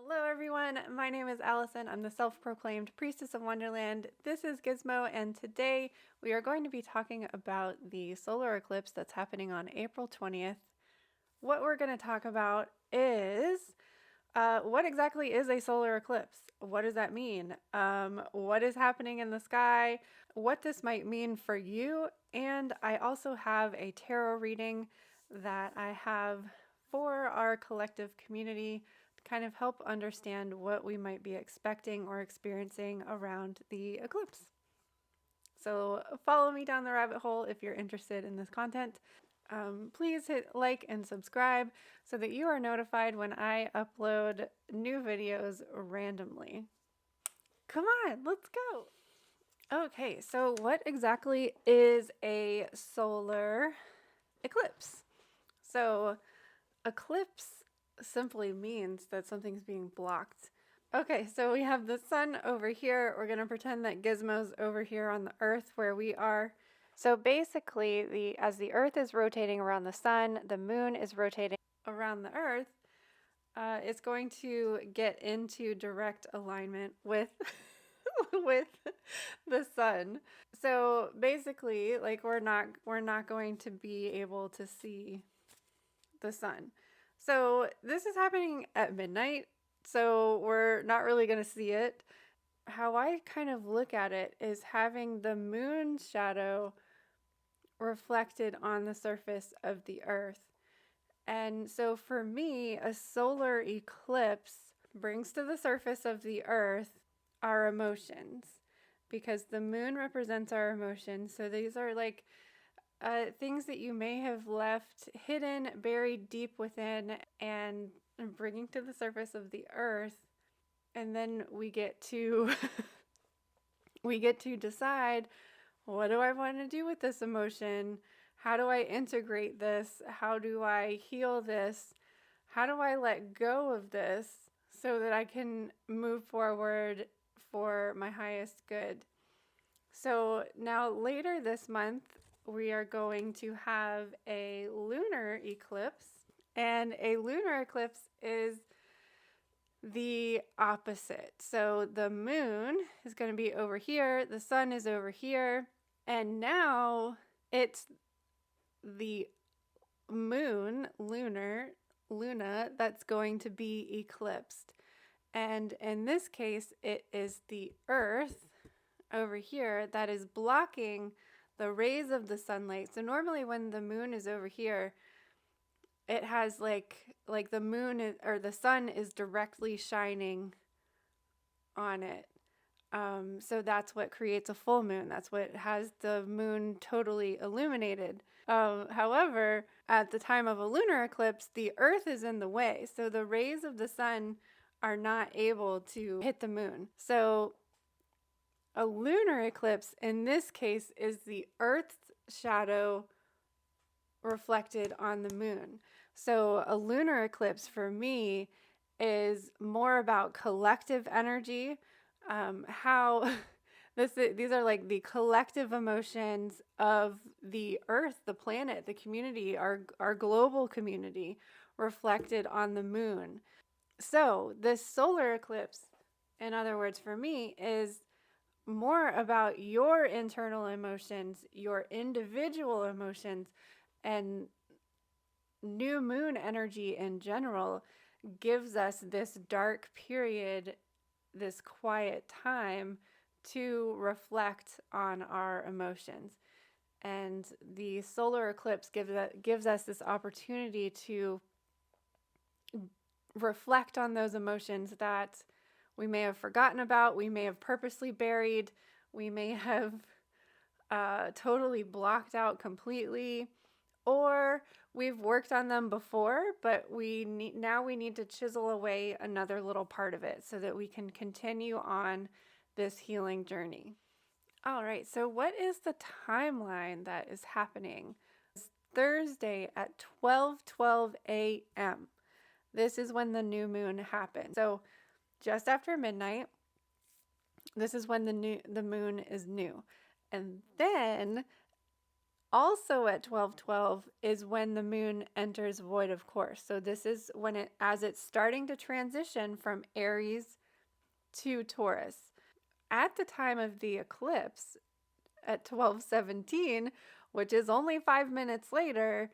Hello everyone, my name is Allison. I'm the self-proclaimed Priestess of Wonderland. This is Gizmo, and today we are going to be talking about the solar eclipse that's happening on April 20th. What we're going to talk about is what exactly is a solar eclipse? What does that mean? What is happening in the sky? What this might mean for you? And I also have a tarot reading that I have for our collective community to kind of help understand what we might be expecting or experiencing around the eclipse. So follow me down the rabbit hole if you're interested in this content. Please hit like and subscribe so that you are notified when I upload new videos randomly. Come on, let's go. Okay, so what exactly is a solar eclipse? So eclipse simply means that something's being blocked. Okay, so we have the sun over here. We're going to pretend that Gizmo's over here on the earth where we are. So basically, as the earth is rotating around the sun, the moon is rotating around the earth. It's going to get into direct alignment with with the sun. So basically, like we're not going to be able to see the sun. So this is happening at midnight, so we're not really going to see it. How I kind of look at it is having the moon's shadow reflected on the surface of the earth. And so for me, a solar eclipse brings to the surface of the earth our emotions, because the moon represents our emotions. So these are like things that you may have left hidden, buried deep within, and bringing to the surface of the earth. And then we get to we get to decide, what do I want to do with this emotion? How do I integrate this? How do I heal this? How do I let go of this so that I can move forward for my highest good? So now later this month, we are going to have a lunar eclipse, and a lunar eclipse is the opposite. So the moon is going to be over here, the sun is over here, and now it's the moon, Luna, that's going to be eclipsed. And in this case, it is the earth over here that is blocking the rays of the sunlight. So normally when the moon is over here, it has like the moon is, or the sun is directly shining on it. So that's what creates a full moon. That's what has the moon totally illuminated. However, at the time of a lunar eclipse, the earth is in the way. So the rays of the sun are not able to hit the moon. So a lunar eclipse in this case is the earth's shadow reflected on the moon. So a lunar eclipse for me is more about collective energy, how these are like the collective emotions of the earth, the planet, the community, our global community reflected on the moon. So this solar eclipse, in other words, for me, is more about your internal emotions, your individual emotions, and new moon energy in general gives us this dark period, this quiet time to reflect on our emotions. And the solar eclipse gives us this opportunity to reflect on those emotions that we may have forgotten about, we may have purposely buried, we may have totally blocked out completely, or we've worked on them before, but now we need to chisel away another little part of it so that we can continue on this healing journey. All right, so what is the timeline that is happening? It's Thursday at 12:12 a.m. This is when the new moon happens. So just after midnight, this is when the moon is new. And then Also at 12:12 is when the moon enters void of course. So this is when as it's starting to transition from Aries to Taurus. At the time of the eclipse at 12:17, which is only 5 minutes later,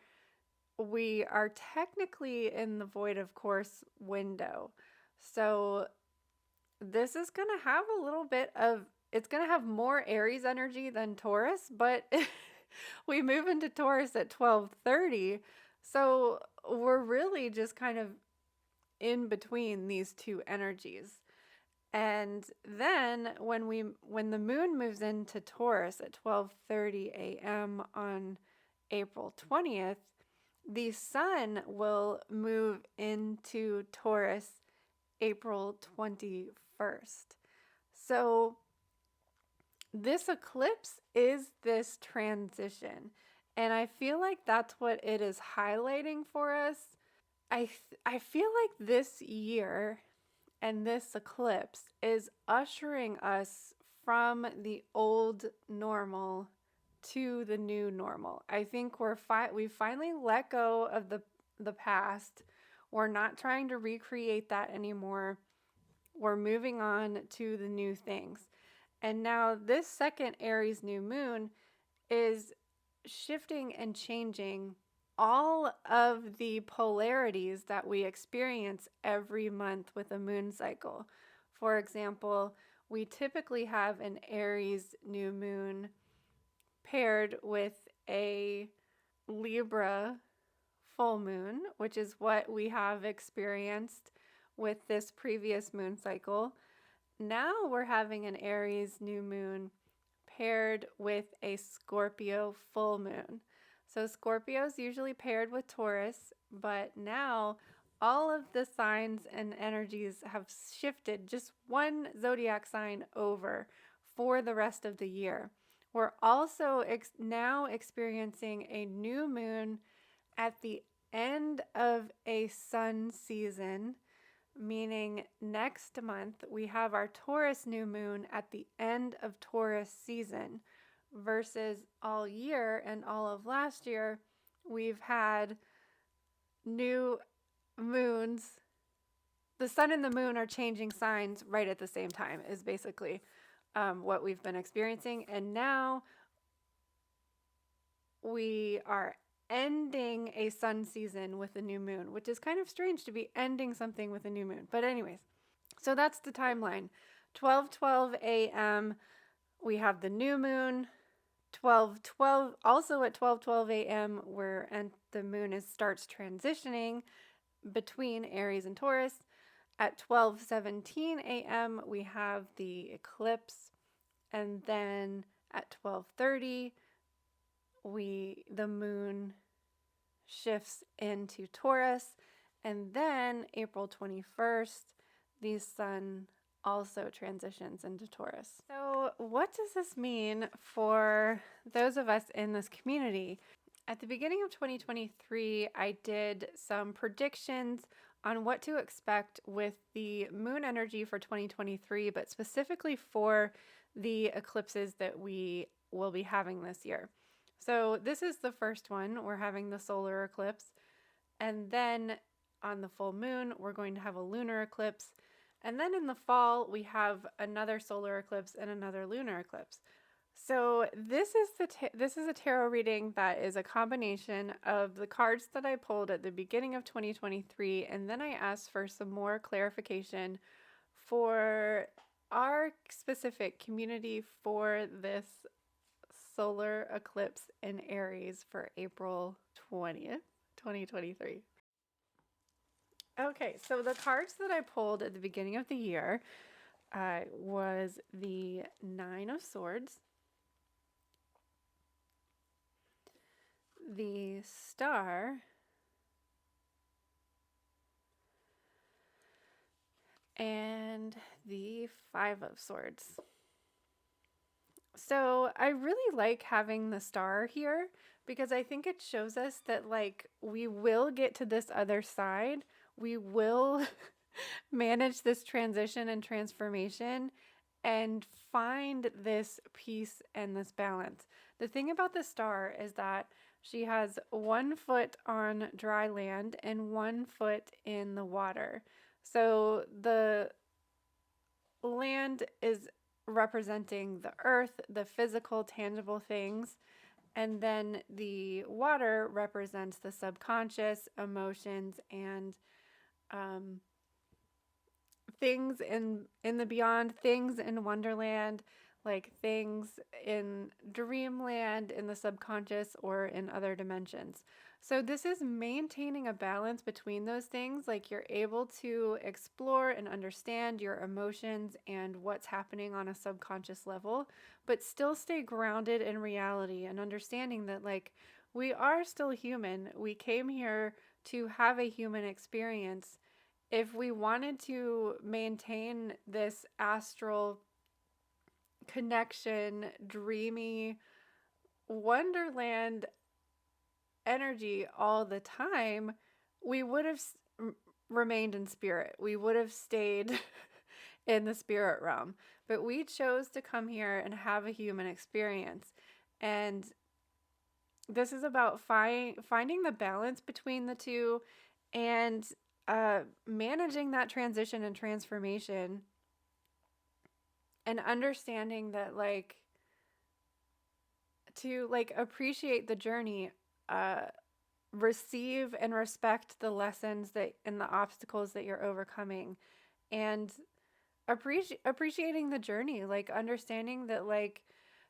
we are technically in the void of course window. So this is going to have a little bit of, it's going to have more Aries energy than Taurus, but we move into Taurus at 12:30. So we're really just kind of in between these two energies. And then when the moon moves into Taurus at 12:30 a.m. on April 20th, the sun will move into Taurus April 21st. So this eclipse is this transition, and I feel like that's what it is highlighting for us. I feel like this year and this eclipse is ushering us from the old normal to the new normal. I think we finally let go of the past. We're not trying to recreate that anymore. We're moving on to the new things. And now this second Aries new moon is shifting and changing all of the polarities that we experience every month with a moon cycle. For example, we typically have an Aries new moon paired with a Libra full moon, which is what we have experienced with this previous moon cycle. Now we're having an Aries new moon paired with a Scorpio full moon. So Scorpio is usually paired with Taurus, but now all of the signs and energies have shifted just one zodiac sign over for the rest of the year. We're also now experiencing a new moon at the end of a sun season, meaning next month we have our Taurus new moon at the end of Taurus season, versus all year and all of last year we've had new moons. The sun and the moon are changing signs right at the same time is basically what we've been experiencing. And now we are ending a sun season with a new moon, which is kind of strange to be ending something with a new moon. But anyways, so that's the timeline. 12:12 a.m. we have the new moon. 12:12 also at 12:12 a.m. the moon starts transitioning between Aries and Taurus. At 12:17 a.m. we have the eclipse, and then at 12:30 the moon shifts into Taurus, and then April 21st the sun also transitions into Taurus. So what does this mean for those of us in this community? At the beginning of 2023, I did some predictions on what to expect with the moon energy for 2023, but specifically for the eclipses that we will be having this year. So this is the first one. We're having the solar eclipse, and then on the full moon, we're going to have a lunar eclipse. And then in the fall, we have another solar eclipse and another lunar eclipse. So this is a tarot reading that is a combination of the cards that I pulled at the beginning of 2023, and then I asked for some more clarification for our specific community for this solar eclipse in Aries for April 20th, 2023. Okay, so the cards that I pulled at the beginning of the year was the Nine of Swords, the Star, and the Five of Swords. So I really like having the Star here because I think it shows us that, like, we will get to this other side. We will manage this transition and transformation and find this peace and this balance. The thing about the star is that she has 1 foot on dry land and 1 foot in the water. So the land is representing the earth, the physical, tangible things, and then the water represents the subconscious emotions and um, things in the beyond, things in Wonderland, like things in dreamland, in the subconscious, or in other dimensions. So this is maintaining a balance between those things, like you're able to explore and understand your emotions and what's happening on a subconscious level, but still stay grounded in reality and understanding that, like, we are still human. We came here to have a human experience. If we wanted to maintain this astral connection, dreamy wonderland energy all the time, we would have remained in spirit. We would have stayed in the spirit realm. But we chose to come here and have a human experience. And this is about finding the balance between the two and managing that transition and transformation, and understanding that, like, to like appreciate the journey, receive and respect the lessons that and the obstacles that you're overcoming, and appreciating the journey, like understanding that, like,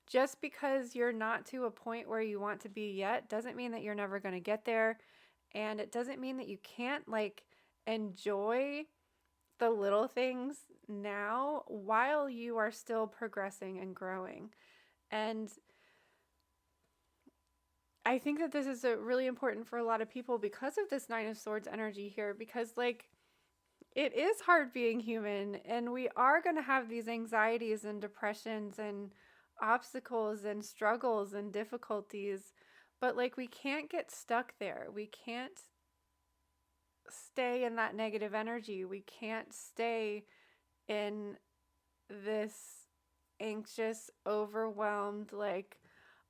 just because you're not to a point where you want to be yet doesn't mean that you're never going to get there, and it doesn't mean that you can't, like, enjoy the little things now while you are still progressing and growing. And I think that this is really important for a lot of people because of this Nine of Swords energy here, because, like, it is hard being human, and we are going to have these anxieties and depressions and obstacles and struggles and difficulties, but, like, we can't get stuck there. We can't stay in that negative energy. We can't stay in this anxious, overwhelmed, like,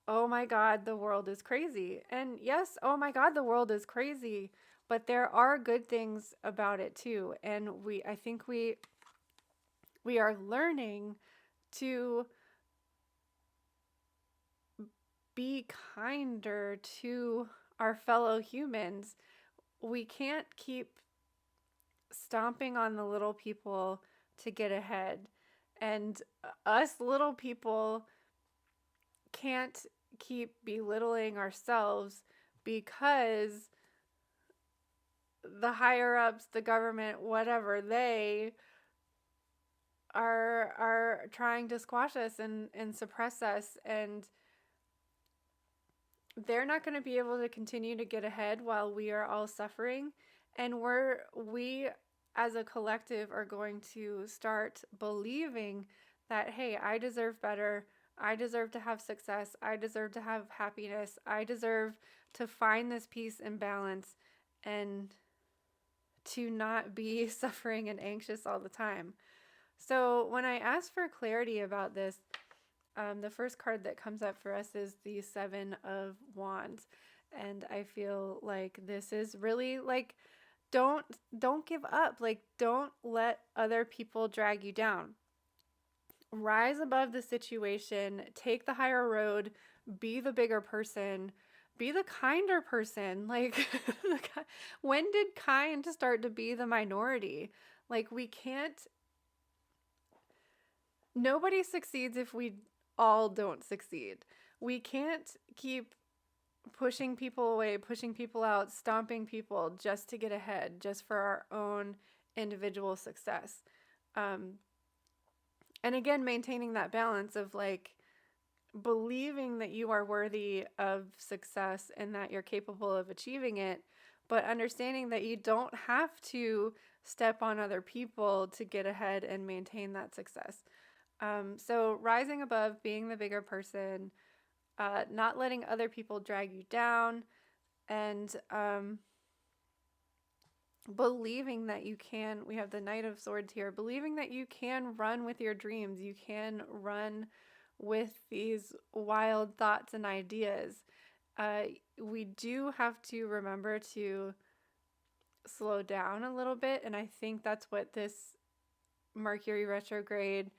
oh my God, the world is crazy. And yes, oh my God, the world is crazy, but there are good things about it too. And I think we are learning to be kinder to our fellow humans. We can't keep stomping on the little people to get ahead. And us little people can't keep belittling ourselves because the higher ups, the government, whatever, they are trying to squash us and suppress us, and they're not going to be able to continue to get ahead while we are all suffering. And we as a collective are going to start believing that, hey, I deserve better. I deserve to have success. I deserve to have happiness. I deserve to find this peace and balance, and to not be suffering and anxious all the time. So when I ask for clarity about this, the first card that comes up for us is the Seven of Wands. And I feel like this is really, like, don't give up. Like, don't let other people drag you down. Rise above the situation, take the higher road, be the bigger person, be the kinder person. Like, when did kind start to be the minority? Like, nobody succeeds if we all don't succeed. We can't keep pushing people away, pushing people out, stomping people just to get ahead, just for our own individual success. And again, maintaining that balance of, like, believing that you are worthy of success and that you're capable of achieving it, but understanding that you don't have to step on other people to get ahead and maintain that success. So rising above, being the bigger person, not letting other people drag you down, and believing that you can. We have the Knight of Swords here, believing that you can run with your dreams. You can run with these wild thoughts and ideas. We do have to remember to slow down a little bit, and I think that's what this Mercury retrograde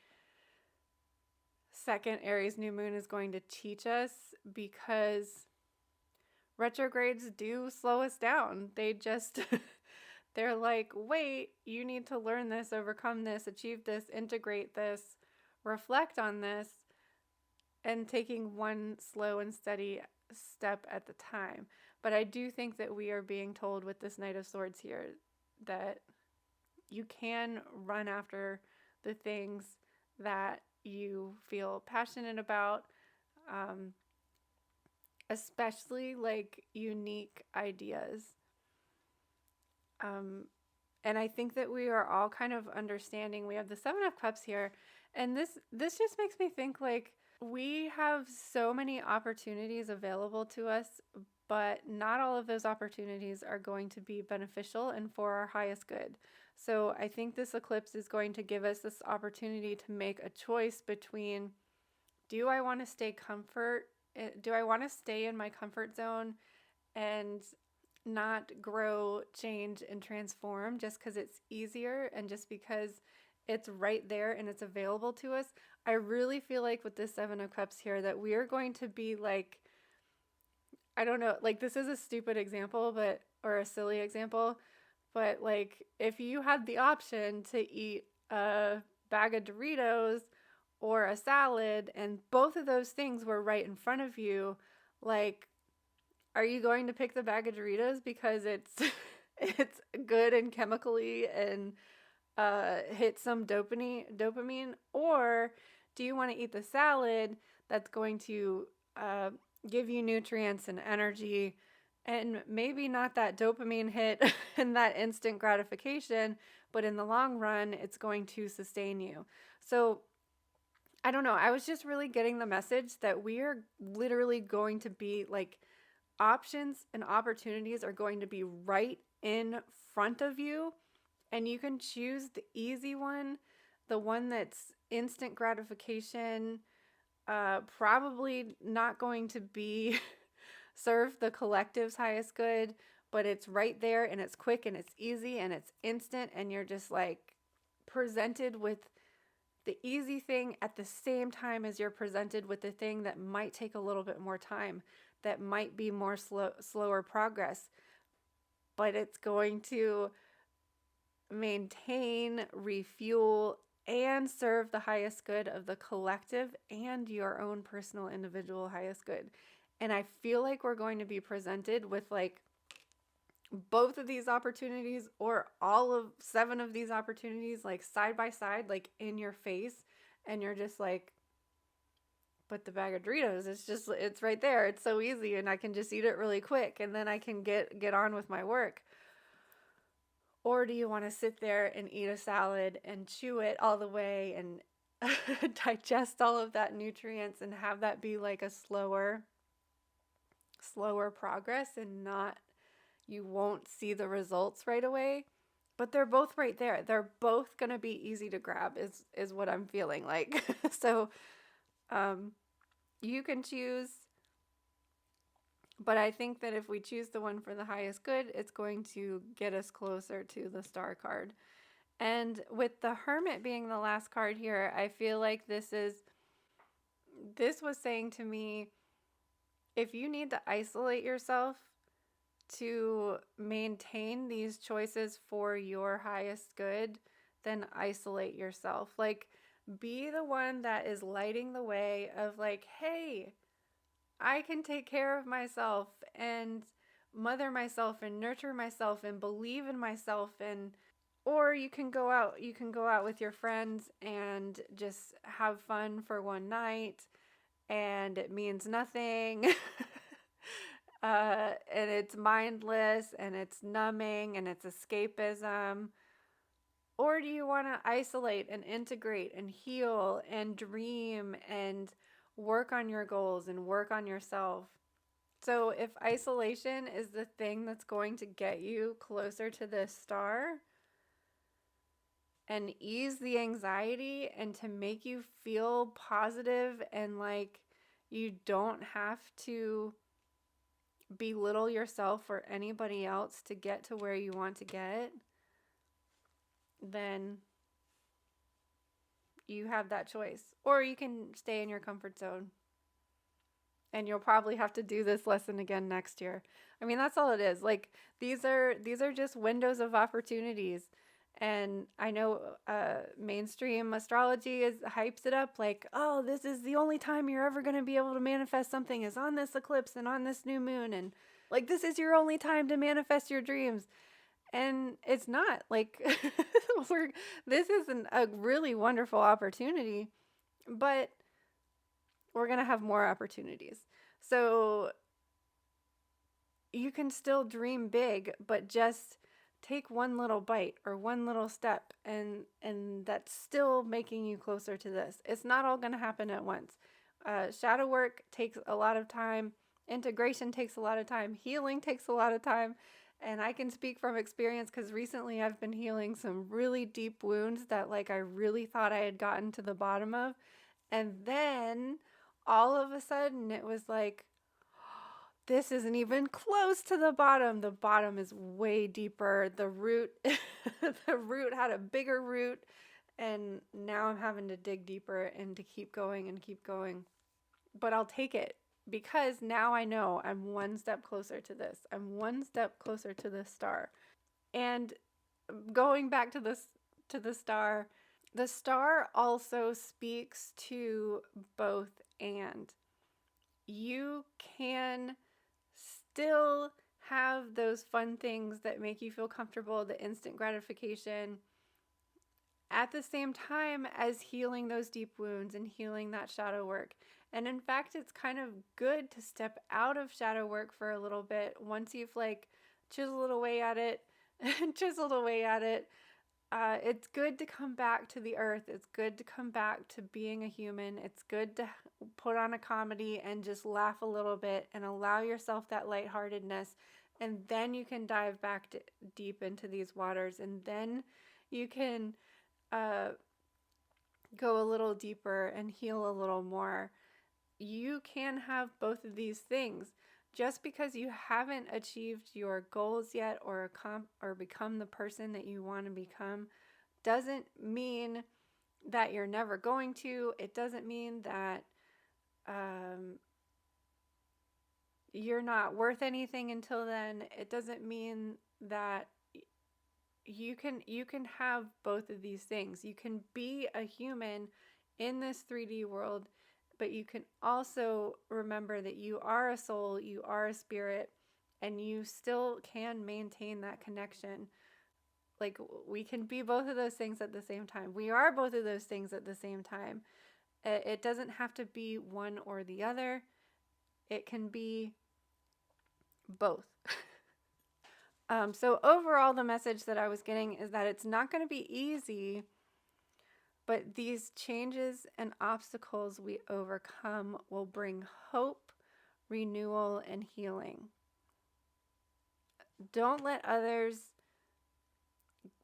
second Aries new moon is going to teach us, because retrogrades do slow us down. They're like, wait, you need to learn this, overcome this, achieve this, integrate this, reflect on this, and taking one slow and steady step at the time. But I do think that we are being told with this Knight of Swords here that you can run after the things that you feel passionate about, especially like unique ideas. And I think that we are all kind of understanding. We have the Seven of Cups here, and this just makes me think like we have so many opportunities available to us, but not all of those opportunities are going to be beneficial and for our highest good. So I think this eclipse is going to give us this opportunity to make a choice between, do I want to stay in my comfort zone and not grow, change, and transform just because it's easier and just because it's right there and it's available to us? I really feel like with this Seven of Cups here that we are going to be like, I don't know, like this is a stupid example, or a silly example, but like if you had the option to eat a bag of Doritos or a salad and both of those things were right in front of you, like, are you going to pick the bag of Doritos because it's it's good and chemically and hit some dopamine, or do you want to eat the salad that's going to give you nutrients and energy, and maybe not that dopamine hit and that instant gratification, but in the long run, it's going to sustain you? So I don't know. I was just really getting the message that we are literally going to be like, options and opportunities are going to be right in front of you, and you can choose the easy one, the one that's instant gratification, probably not going to be serve the collective's highest good, but it's right there and it's quick and it's easy and it's instant, and you're just like presented with the easy thing at the same time as you're presented with the thing that might take a little bit more time, that might be more slower progress, but it's going to maintain, refuel, and serve the highest good of the collective and your own personal individual highest good. And I feel like we're going to be presented with like both of these opportunities, or all of 7 of these opportunities, like side by side, like in your face, and you're just like, but the bag of Doritos, it's right there. It's so easy and I can just eat it really quick and then I can get on with my work. Or do you want to sit there and eat a salad and chew it all the way and digest all of that nutrients and have that be like a slower progress, and not, you won't see the results right away, but they're both right there. They're both going to be easy to grab is what I'm feeling like. So you can choose, but I think that if we choose the one for the highest good, it's going to get us closer to the Star card. And with the Hermit being the last card here, I feel like this was saying to me, if you need to isolate yourself to maintain these choices for your highest good, then isolate yourself. Like, be the one that is lighting the way of like, hey, I can take care of myself and mother myself and nurture myself and believe in myself. And or you can go out with your friends and just have fun for one night, and it means nothing. And it's mindless and it's numbing and it's escapism. Or do you want to isolate and integrate and heal and dream and work on your goals and work on yourself? So if isolation is the thing that's going to get you closer to this star, and ease the anxiety and to make you feel positive and like you don't have to belittle yourself or anybody else to get to where you want to get, then you have that choice. Or you can stay in your comfort zone. And you'll probably have to do this lesson again next year. I mean, that's all it is. Like these are just windows of opportunities. And I know mainstream astrology hypes it up like, oh, this is the only time you're ever going to be able to manifest something is on this eclipse and on this new moon. And like, this is your only time to manifest your dreams. And it's not. Like, this is a really wonderful opportunity, but we're going to have more opportunities. So you can still dream big, but just take one little bite or one little step, and that's still making you closer to this. It's not all going to happen at once. Shadow work takes a lot of time. Integration takes a lot of time. Healing takes a lot of time. And I can speak from experience because recently I've been healing some really deep wounds that like I really thought I had gotten to the bottom of. And then all of a sudden it was like, this isn't even close to the bottom. The bottom is way deeper. The root, the root had a bigger root. And now I'm having to dig deeper and to keep going and keep going. But I'll take it because now I know I'm one step closer to this. I'm one step closer to this star. And going back to the star also speaks to both and. You can still have those fun things that make you feel comfortable, the instant gratification, at the same time as healing those deep wounds and healing that shadow work. And in fact, it's kind of good to step out of shadow work for a little bit once you've like chiseled away at it and chiseled away at it. It's good to come back to the earth. It's good to come back to being a human. It's good to put on a comedy and just laugh a little bit and allow yourself that lightheartedness. And then you can dive back deep into these waters. And then you can go a little deeper and heal a little more. You can have both of these things. Just because you haven't achieved your goals yet or become the person that you want to become doesn't mean that you're never going to. It doesn't mean that you're not worth anything until then. It doesn't mean that you can have both of these things. You can be a human in this 3D world, but you can also remember that you are a soul, you are a spirit, and you still can maintain that connection. Like, we can be both of those things at the same time. We are both of those things at the same time. It doesn't have to be one or the other. It can be both. So overall, the message that I was getting is that it's not going to be easy, but these changes and obstacles we overcome will bring hope, renewal, and healing. Don't let others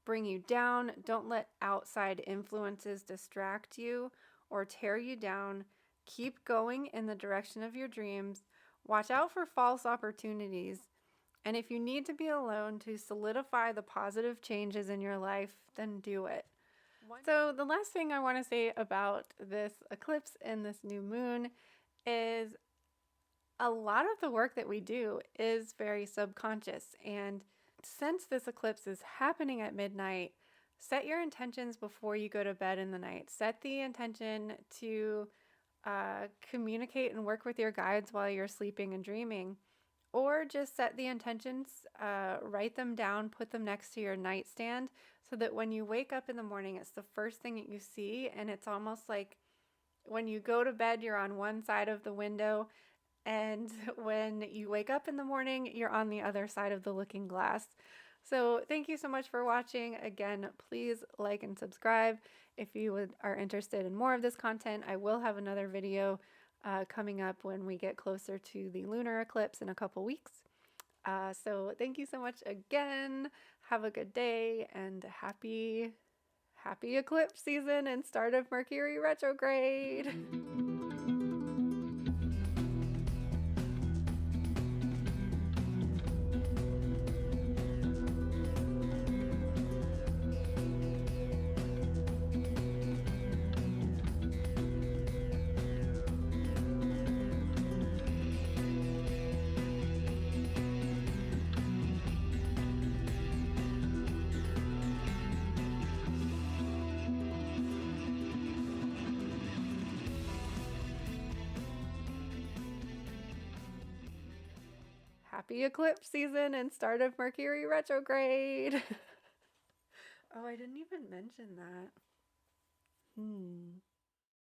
bring you down. Don't let outside influences distract you or tear you down. Keep going in the direction of your dreams. Watch out for false opportunities. And if you need to be alone to solidify the positive changes in your life, then do it. So the last thing I want to say about this eclipse and this new moon is a lot of the work that we do is very subconscious. And since this eclipse is happening at midnight, set your intentions before you go to bed in the night. Set the intention to communicate and work with your guides while you're sleeping and dreaming. Or just set the intentions, write them down, put them next to your nightstand so that when you wake up in the morning, it's the first thing that you see. And it's almost like when you go to bed, you're on one side of the window. And when you wake up in the morning, you're on the other side of the looking glass. So thank you so much for watching. Again, please like and subscribe. If you are interested in more of this content, I will have another video coming up when we get closer to the lunar eclipse in a couple weeks. So thank you so much again. Have a good day and happy Happy eclipse season and start of Mercury retrograde! Happy eclipse season and start of Mercury retrograde! Oh, I didn't even mention that.